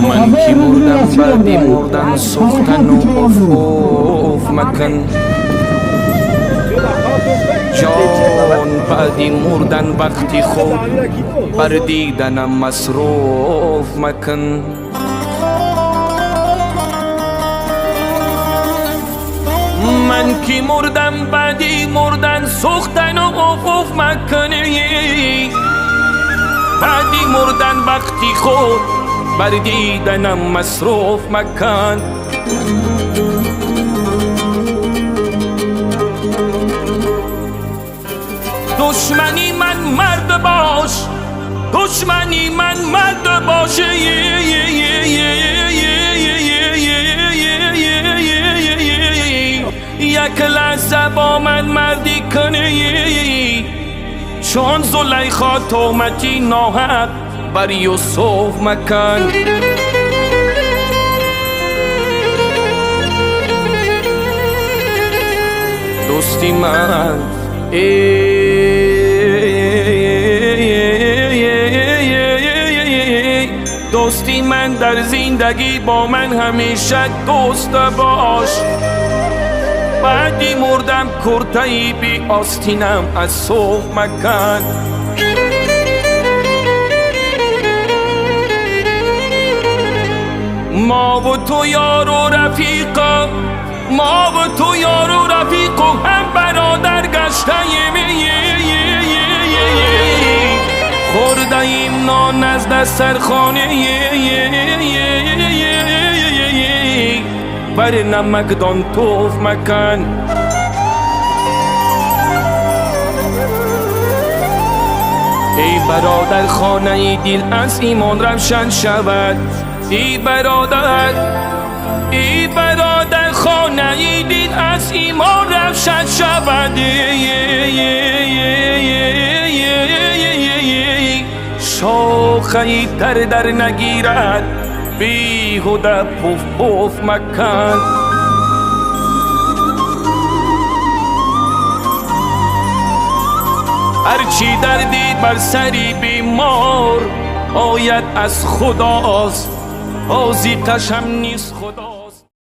من که مردم بعدی مردن سختن و افوف مکن جان بعدی مردن وقتی خود بر دیدنم مصروف مکن من که مردم بعدی مردن سختن و افوف مکنی بعدی مردن وقتی خود بر دیدنم مصروف مکن دشمنی من مرد باش دشمنی من مرد باش یک لحظه با من مردی کنی چون زلیخا تومتی ناحق بر یوسف مکن دوستی من دوستی من در زندگی با من همیشه دوست باش بعدی مردم کرتهی بی آستینم از صبح مکن ما و تو یار و رفیقا ما و تو یار و رفیق و هم برادر گشتهیم خوردهیم نان نزد سرخانه بر نمکدان توف مکن ای برادر خانه دل از ایمان روشن شود ای برادر خانه دل از ایمان روشن شود شاخه تر در نگیرد بیهوده پوف پوف مکن هرچی دردی بر سری بیمار آید از خداست آزیقش هم نیست خدا